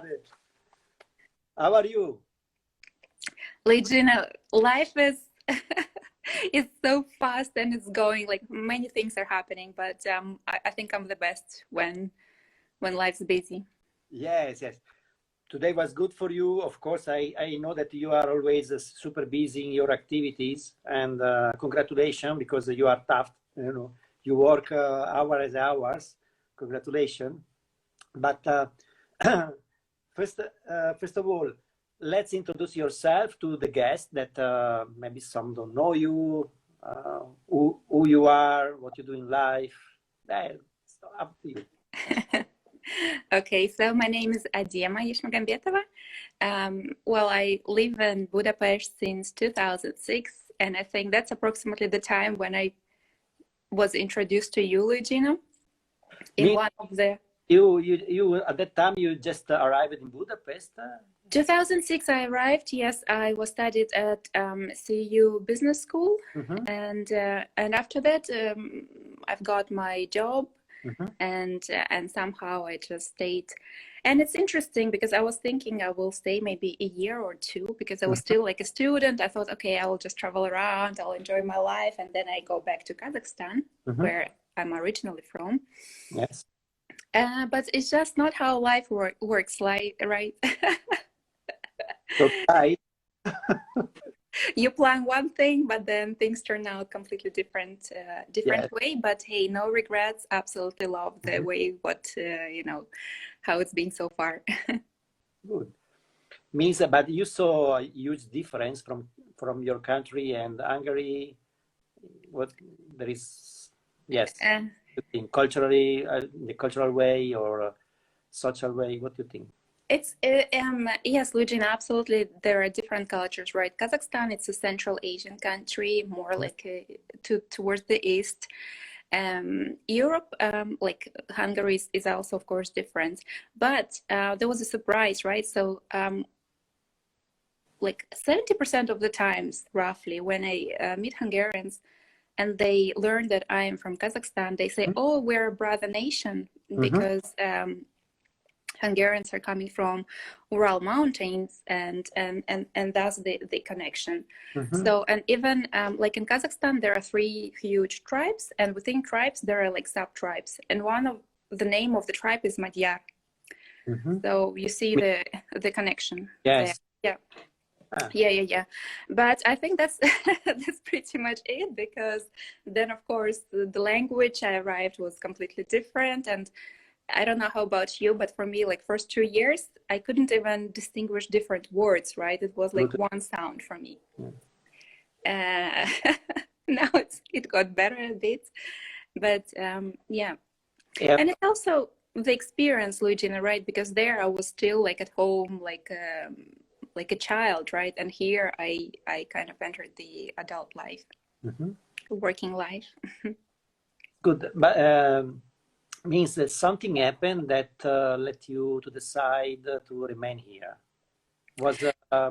Ade. How are you? Legina, life is is so fast and it's going, like many things are happening, but I think I'm the best when life's busy. Yes, yes. Today was good for you. Of course, I know that you are always super busy in your activities, and congratulations, because you are tough. You know, you work hours and hours. Congratulations. But first of all, let's introduce yourself to the guests that maybe some don't know you, who you are, what you do in life. It's up to you. Okay, so my name is Adema Yeshmagambetova. Well, I live in Budapest since 2006, and I think that's approximately the time when I was introduced to you, Luigina, in one of the... You at that time you just arrived in Budapest? 2006 I arrived. Yes, I was studied at CU Business School, and after that I've got my job, and somehow I just stayed. And it's interesting because I was thinking I will stay maybe a year or two, because I was still like a student. I thought, okay, I will just travel around, I'll enjoy my life, and then I go back to Kazakhstan, where I'm originally from. Yes. But it's just not how life works, like, right? So, you plan one thing, but then things turn out completely different way. But hey, no regrets. Absolutely love the way how it's been so far. Good. Means that, but you saw a huge difference from your country and Hungary. What there is, yes, in culturally, the cultural way or social way. What do you think? It's yes, Luigina, absolutely. There are different cultures, right? Kazakhstan, it's a Central Asian country, more like towards the east. Europe, like Hungary, is also, of course, different. But there was a surprise, right? So, like 70% of the times, roughly, when I meet Hungarians and they learn that I am from Kazakhstan, they say, "Oh, we're a brother nation," because Hungarians are coming from Ural Mountains, and that's the connection. So, and even like in Kazakhstan, there are 3 huge tribes, and within tribes there are like sub-tribes, and one of the name of the tribe is Magyar. So you see the connection. Yes. There. Yeah. But I think that's that's pretty much it, because then of course the language I arrived was completely different, and I don't know how about you, but for me, like first 2 years, I couldn't even distinguish different words, right? It was like one sound for me. Now it got better a bit, but yeah. And it's also the experience, Luigina, right? Because there I was still like at home, like a child, right? And here I kind of entered the adult life, working life. Good, but means that something happened that led you to decide to remain here. Was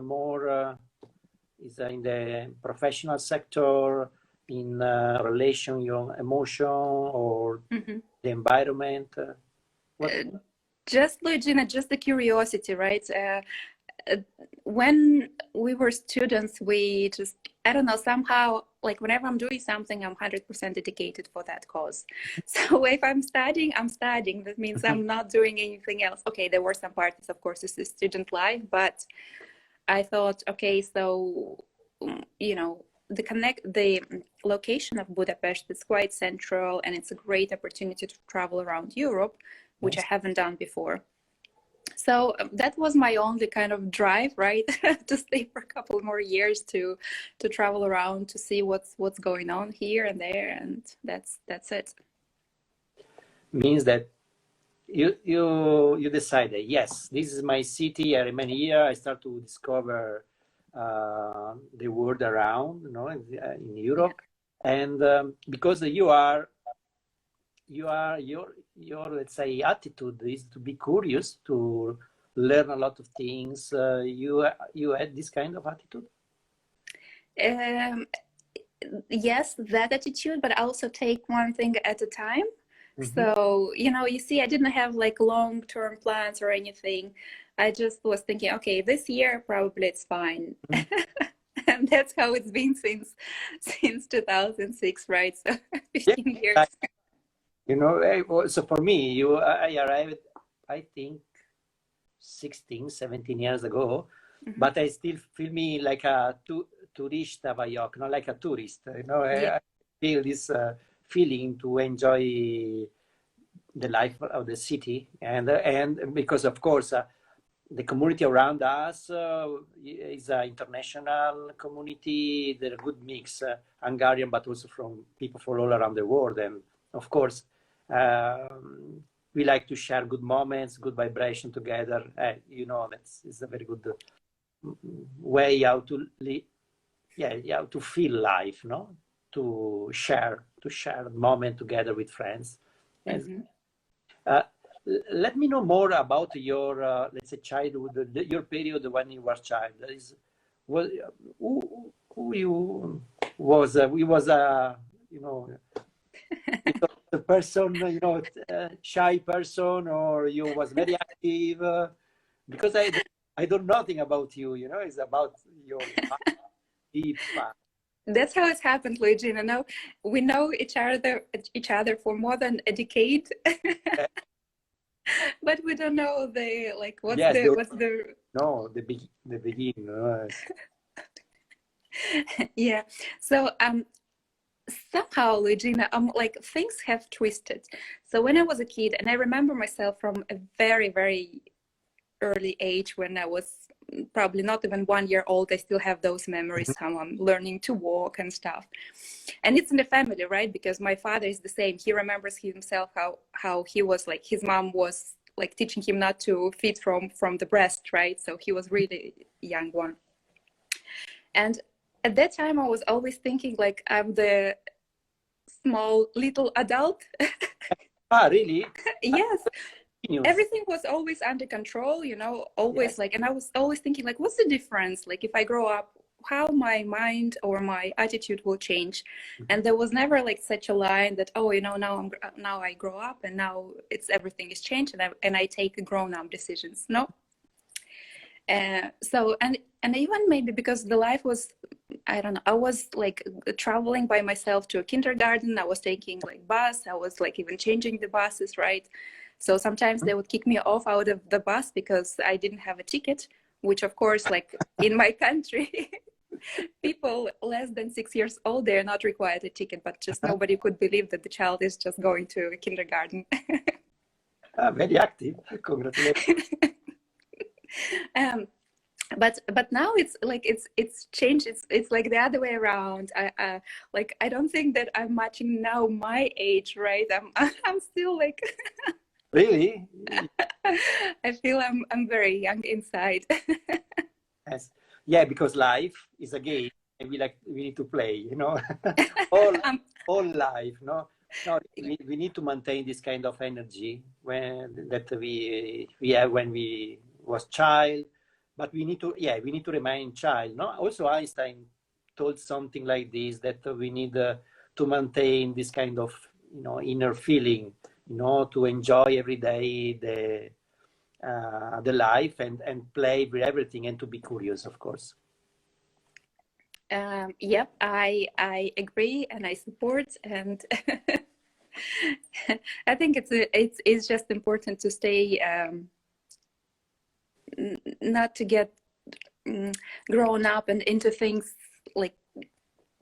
more is in the professional sector, in relation, your emotion, or the environment? Just, Luigina, just the curiosity, right? When we were students, we just, I don't know, somehow, like whenever I'm doing something, I'm 100% dedicated for that cause. So if I'm studying, I'm studying. That means I'm not doing anything else. Okay, there were some parts, of course, it's a student life, but I thought, okay, so, you know, the location of Budapest is quite central, and it's a great opportunity to travel around Europe, which I haven't done before. So that was my only kind of drive, right? To stay for a couple more years, to travel around, to see what's going on here and there, and that's it. Means that you decided, yes, this is my city. I remain here. I start to discover the world around, you know, in Europe, and because your let's say attitude is to be curious, to learn a lot of things. You had this kind of attitude? Yes, that attitude, but also take one thing at a time. So, you know, you see, I didn't have like long-term plans or anything. I just was thinking, okay, this year probably it's fine. And that's how it's been since 2006, right? So 15 years. You know, so for me, I arrived, I think, 16, 17 years ago, but I still feel me like a turista vajok, not like a tourist. You know, I feel this feeling to enjoy the life of the city, and because of course the community around us is an international community. They're a good mix, Hungarian, but also from people from all around the world, and of course. We like to share good moments, good vibration together. You know, it's a very good way how to live, how to feel life, no? To share moment together with friends. And let me know more about your, let's say, childhood, your period when you were a child. Who you was? You was a, you know. The person, you know, shy person, or you was very active? Because I don't know nothing about you. You know, it's about your deep part. That's how it's happened, Luigi. You know, we know each other for more than a decade, but we don't know the what's the beginning. Yeah. So somehow, Luigi, like things have twisted. So when I was a kid, and I remember myself from a very, very early age, when I was probably not even 1 year old, I still have those memories, how I'm learning to walk and stuff. And it's in the family, right? Because my father is the same. He remembers himself how he was like, his mom was like teaching him not to feed from the breast, right? So he was really young one. And at that time, I was always thinking like I'm the small little adult. Really? Yes. Everything was always under control, you know, always like, and I was always thinking like, what's the difference? Like if I grow up, how my mind or my attitude will change. And there was never like such a line that, oh, you know, now I grow up and now everything is changed and I take grown-up decisions. No. So, and even maybe because the life was, I don't know, I was like traveling by myself to a kindergarten. I was taking like bus. I was like even changing the buses, right? So sometimes they would kick me off out of the bus because I didn't have a ticket, which of course, like in my country, people less than 6 years old, they're not required a ticket, but just nobody could believe that the child is just going to a kindergarten. Very active. Congratulations. But now it's like it's changed. It's like the other way around. I don't think that I'm matching now my age, right? I'm still like Really? I feel I'm very young inside. Yes. Yeah, because life is a game and we need to play, you know. all life, no, we need to maintain this kind of energy that we have when we was child, but we need to remain child, no. Also Einstein told something like this, that we need to maintain this kind of, you know, inner feeling, you know, to enjoy every day the life and play with everything and to be curious, of course. Yep, I agree and I support, and I think it's just important to stay not to get grown up and into things. Like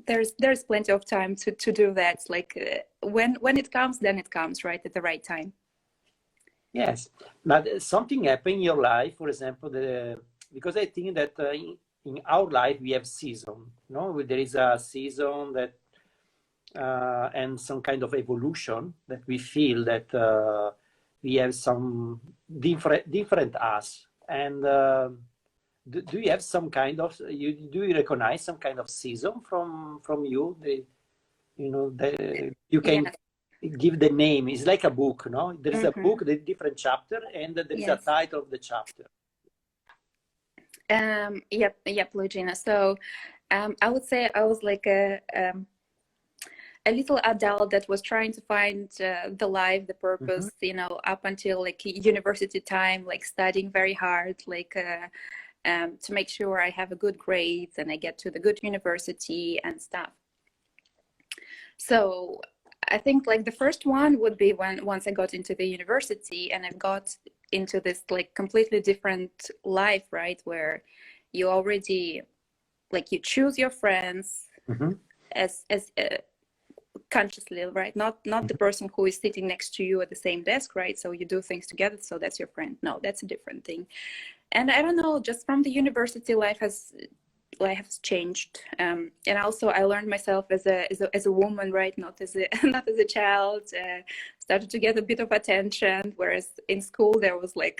there's plenty of time to do that. Like when it comes, then it comes, right, at the right time. Yes, but something happened in your life, for example, because I think that in our life we have season, no? There is a season that and some kind of evolution that we feel that we have some different us. And do you have some kind of, do you recognize some kind of season from you? You can give the name. It's like a book, no? There is a book, the different chapter, and there is a title of the chapter. Yep, Lugina. So I would say I was like a a little adult that was trying to find the life, the purpose, you know, up until like university time, like studying very hard, like to make sure I have a good grades and I get to the good university and stuff. So I think like the first one would be once I got into the university and I got into this like completely different life, right? Where you already like you choose your friends as consciously, right? Not the person who is sitting next to you at the same desk, right? So you do things together, so that's your friend. No, that's a different thing. And I don't know, just from the university, life has changed, and also I learned myself as a woman, right? Not as a not as a child. Started to get a bit of attention, whereas in school there was like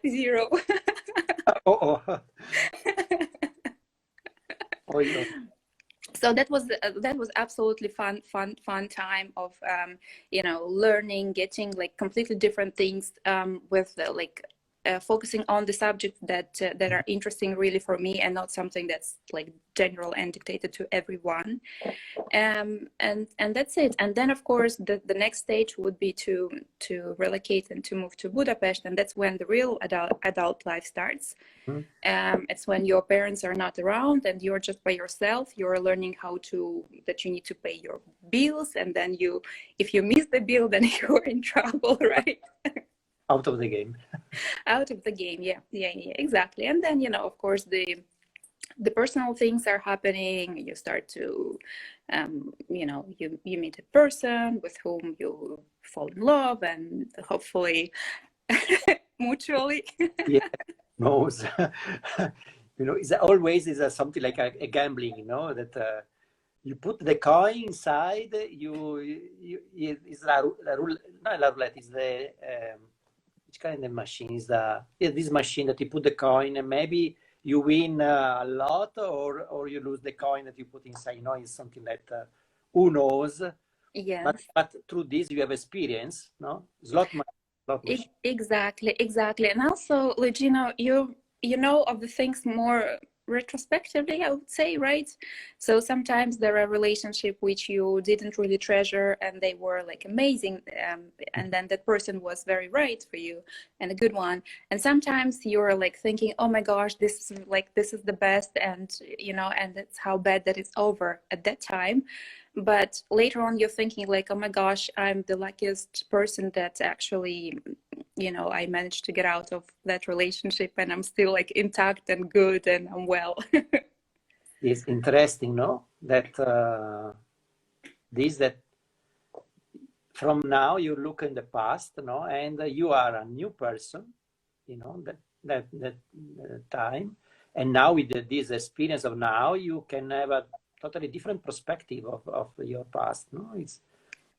zero. Oh, yeah. So that was absolutely fun time of you know, learning, getting like completely different things with like focusing on the subjects that are interesting really for me, and not something that's like general and dictated to everyone. And that's it. And then of course the next stage would be to relocate and to move to Budapest, and that's when the real adult life starts. It's when your parents are not around and you're just by yourself. You're learning that you need to pay your bills, and then if you miss the bill, then you're in trouble, right? Out of the game. Out of the game, yeah, exactly. And then, you know, of course, the personal things are happening. You start to, you know, you meet a person with whom you fall in love, and hopefully mutually. Yeah, knows. You know, it's always something like a gambling. You know that. You put the coin inside. It's not la roulette. It's the which kind of machine is this machine that you put the coin and maybe you win a lot or you lose the coin that you put inside. You know, it's something that who knows. Yes. But through this you have experience. No, slot machine. Exactly. And also, Legino, you know of the things more retrospectively, I would say, right? So sometimes there are relationships which you didn't really treasure and they were like amazing, and then that person was very right for you and a good one. And sometimes you're like thinking, oh my gosh, this is the best, and you know, and it's how bad that it's over at that time. But later on you're thinking like, oh my gosh, I'm the luckiest person that actually, you know, I managed to get out of that relationship and I'm still like intact and good and I'm well. It's interesting, no? That that from now you look in the past, no, and you are a new person, you know, that time, and now with this experience of now, you can have a totally different perspective of your past, no? It's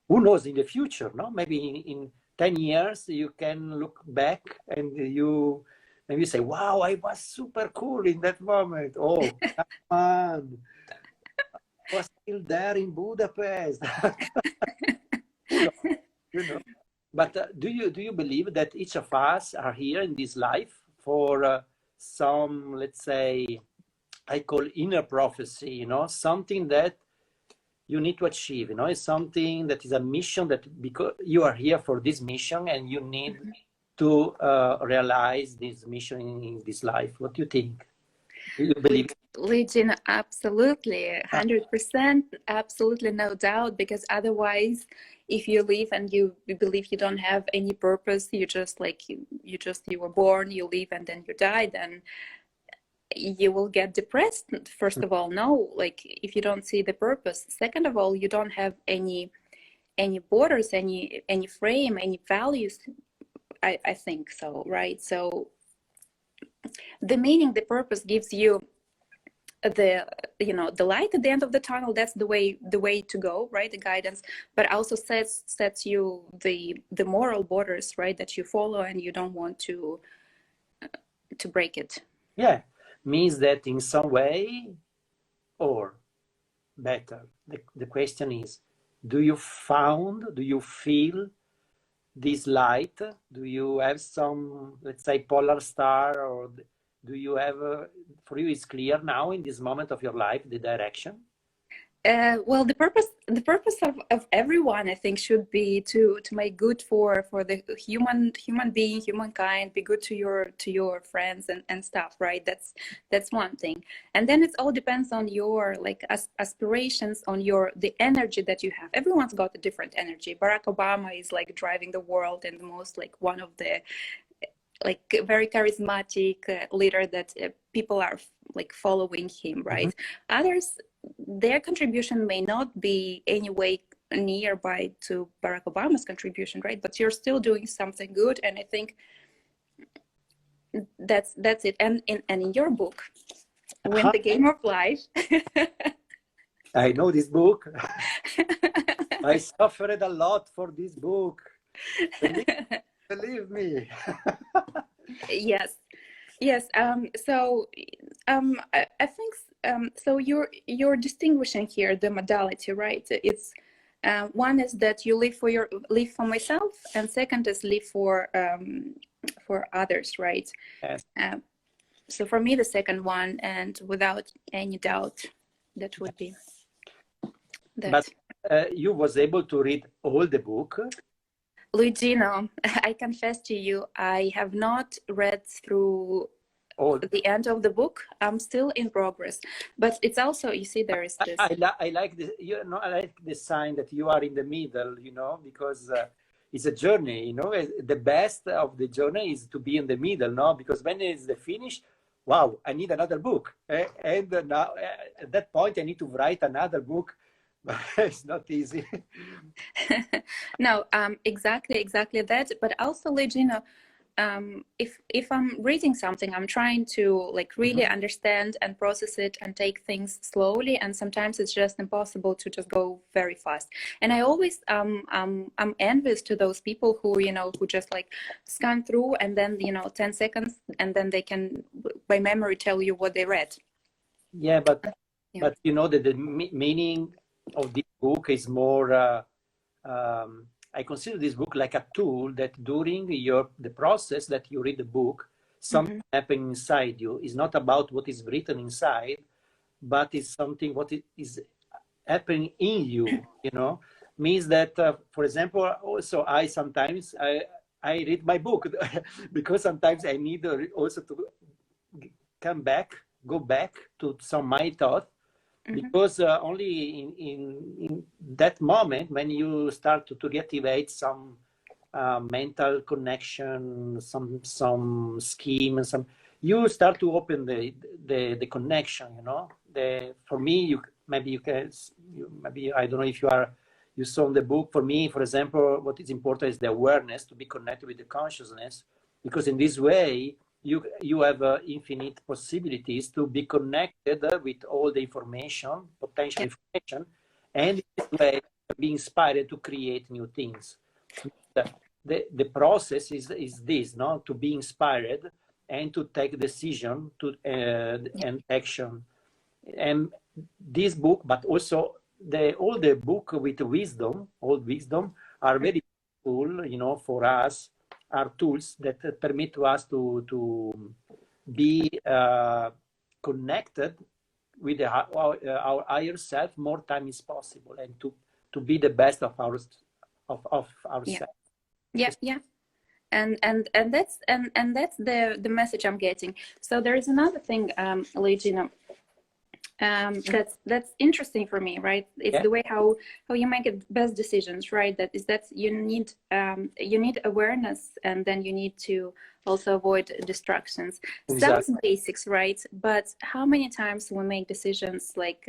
who knows in the future, no? Maybe in 10 years you can look back and you maybe say, wow, I was super cool in that moment. Oh, come on, I was still there in Budapest. You know. But do you believe that each of us are here in this life for some, let's say, I call inner prophecy, you know, something that you need to achieve, you know, it's something that is a mission that because you are here for this mission and you need to realize this mission in this life. What do you think? Do you believe? Legion, absolutely, 100%, absolutely, no doubt, because otherwise if you live and you believe you don't have any purpose, you just like you were born, you live and then you die, then you will get depressed. First of all, no, like if you don't see the purpose. Second of all, you don't have any borders, any frame, any values. I think so, right? So the meaning, the purpose gives you the, you know, the light at the end of the tunnel. That's the way to go, right? The guidance, but also sets you the moral borders, right, that you follow, and you don't want to break it. Yeah, means that in some way, or better, the question is, do you feel this light? Do you have some, let's say, polar star, or do you have for you it's clear now in this moment of your life the direction? Well, the purpose of everyone, I think, should be to make good for the human being, humankind, be good to your friends and stuff, right? That's one thing. And then it all depends on your like aspirations, on the energy that you have. Everyone's got a different energy. Barack Obama is like driving the world and the most like one of the like very charismatic leader that people are like following him, right? Others, their contribution may not be anyway nearby to Barack Obama's contribution, right? But you're still doing something good, and I think that's it. And in your book, Win the Game of Life. I know this book. I suffered a lot for this book. Believe me. Yes. So I think so. You're distinguishing here the modality, right? It's one is that you live for myself, and second is live for others, right? Yes. So for me, the second one, and without any doubt, that would be that. But you was able to read all the book? Luigino, I confess to you, I have not read through the end of the book. I'm still in progress, but it's also, you see, there is this. I like this. I like the sign that you are in the middle. Because it's a journey. The best of the journey is to be in the middle. No, because when it's the finish, wow, I need another book, and now at that point I need to write another book. It's not easy. No, exactly that. But also, Luigino, if I'm reading something, I'm trying to like really understand and process it and take things slowly. And sometimes it's just impossible to just go very fast. And I always I'm envious to those people who who just like scan through and then 10 seconds and then they can by memory tell you what they read. Yeah, but that the meaning of this book is more. I consider this book like a tool that during the process that you read the book, something happening inside you. Is not about what is written inside, but it's something what is happening in you. Means that, for example, also I sometimes I read my book because sometimes I need also to go back to some my thought. Because only in that moment when you start to reactivate some mental connection, some scheme, and you start to open the connection. For me, maybe I don't know if you saw in the book. For me, for example, what is important is the awareness, to be connected with the consciousness, because in this way you have infinite possibilities to be connected with all the potential information, and in this way be inspired to create new things. The process is this, to be inspired and to take decision and action. And this book, but also all the book with wisdom, all wisdom are very useful, for us. Are tools that permit to us to be connected with our higher self more time is possible, and to be the best of ourselves. Yeah. And that's the message I'm getting. So there is another thing, Luigino, that's interesting for me, right? It's the way how you make the best decisions, right? That you need awareness, and then you need to also avoid distractions. Exactly. Sounds basics, right? But how many times we make decisions like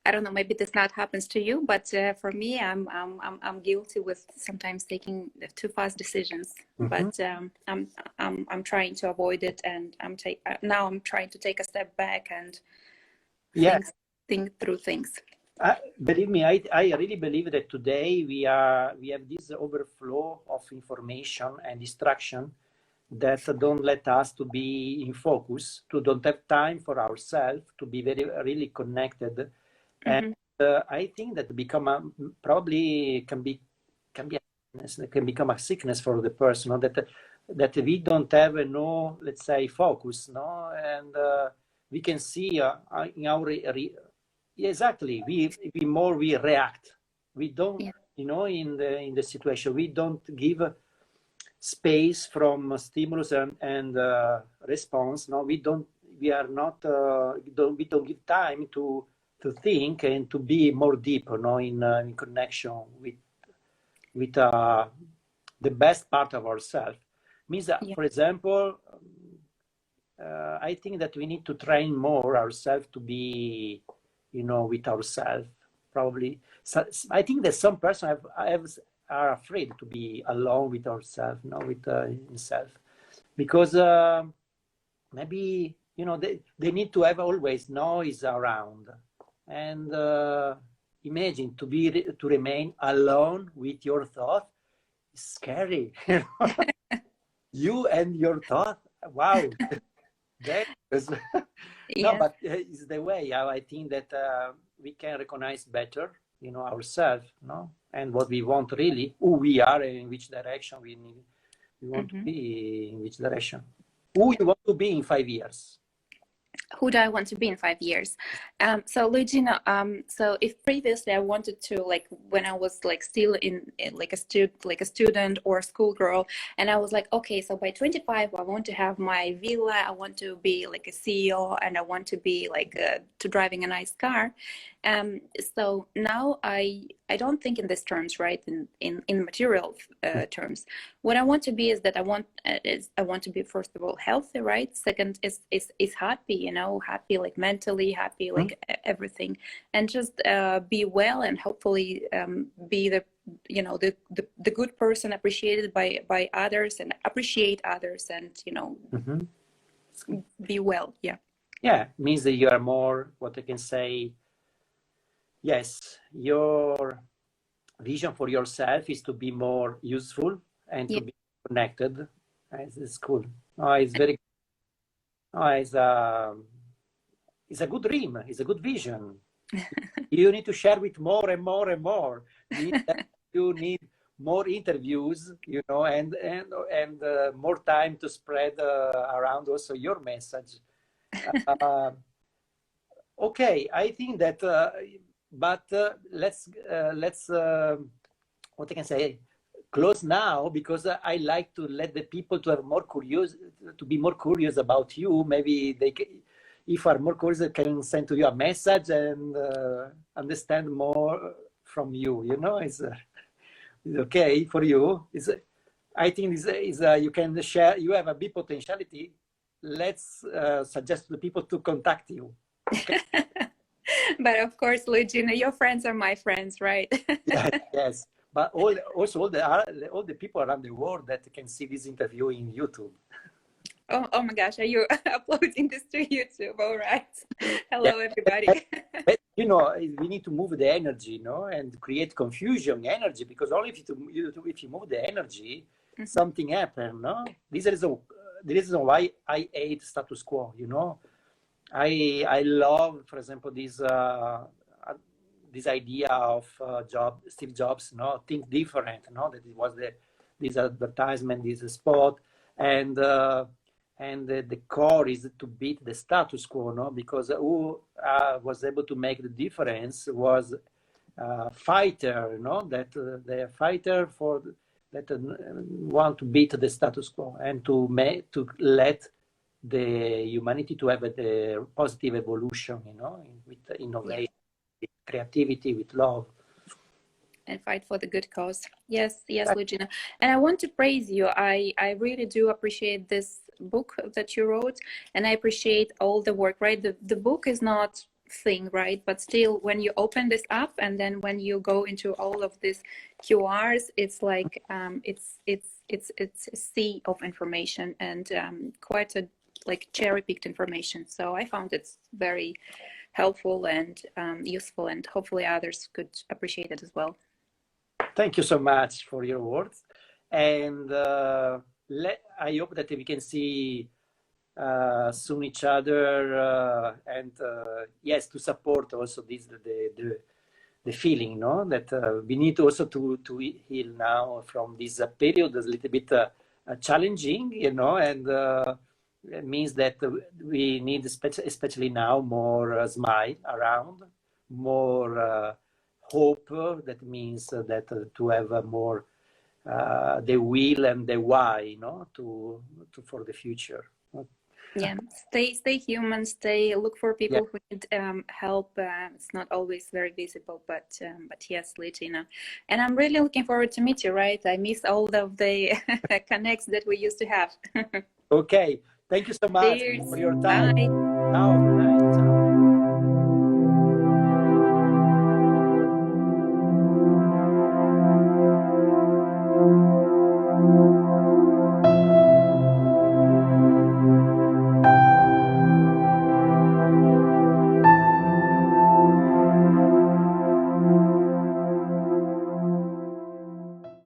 I don't know, maybe this not happens to you, but for me, I'm guilty with sometimes taking too fast decisions. But I'm trying to avoid it, and now I'm trying to take a step back and think through things. Believe me, I really believe that today we have this overflow of information and distraction that don't let us to be in focus, to don't have time for ourselves, to be really connected. And I think that probably can become a sickness for the person, that we don't have let's say, focus, and we can see in our exactly, we react. We don't, Yeah. in the situation, we don't give space from stimulus and response. No, we are not, we don't give time to think and to be more deeper, no, in connection with the best part of ourselves. Means that, Yeah. for example, I think that we need to train more ourselves to be, with ourselves. Probably, so I think that some person are afraid to be alone with ourselves, with himself, because maybe they need to have always noise around, and imagine to remain alone with your thought. It's scary. You and your thought. Wow. That is no, Yes. but it's the way how I think that we can recognize better, ourselves, and what we want really, who we are, and in which direction we want to be, in which direction, who you want to be in 5 years. Who do I want to be in 5 years? So Luigina, so if previously I wanted to, like when I was like still in like a student or a schoolgirl, and I was like, okay, so by 25 I want to have my villa, I want to be like a CEO, and I want to be like to driving a nice car. So now I don't think in these terms, right? In material terms. What I want to be is that I want to be, first of all, healthy, right? Second is happy, happy like mentally, happy like everything, and just be well, and hopefully be the good person, appreciated by others, and appreciate others, and be well. Yeah, means that you are more, what I can say, yes, your vision for yourself is to be more useful and to be connected. It's cool. It's very. It's a good dream. It's a good vision. You need to share with more and more and more. You need more interviews, and more time to spread around also your message. Okay, I think that. But let's what I can say, close now, because I like to let the people to be more curious about you. Maybe they if are more curious, they can send to you a message and understand more from you. It's okay for you. I think you can share. You have a big potentiality. Let's suggest to the people to contact you. Okay? But of course, Luigina, your friends are my friends, right? Yes. But all the people around the world that can see this interview in YouTube. Oh my gosh, are you uploading this to YouTube? All right. Hello, everybody. But, we need to move the energy, and create confusion energy, because only if you move the energy, something happens, no? This is the reason why I hate status quo, I love, for example, this idea of Steve Jobs, think different, that it was this advertisement, this spot, and the core is to beat the status quo, because who was able to make the difference was fighter, that the fighter that want to beat the status quo and to let the humanity to have the positive evolution, with innovation, with creativity, with love. And fight for the good cause. Yes, Luigina. And I want to praise you. I really do appreciate this book that you wrote, and I appreciate all the work, right? The book is not thing, right? But still, when you open this up, and then when you go into all of these QRs, it's like it's a sea of information, and quite a like cherry-picked information. So I found it very helpful and useful, and hopefully others could appreciate it as well. Thank you so much for your words, and I hope that we can see soon each other, and yes, to support also this the feeling, that we need also to heal now from this period that's a little bit challenging, and it means that we need, especially now, more smile around, more hope. That means that to have more the will and the why, you know, to for the future. Yeah, stay human, look for people who need help. It's not always very visible, but yes, Litina. And I'm really looking forward to meet you, right? I miss all of the connects that we used to have. Okay, thank you so much Cheers. for your time. Bye. Ciao.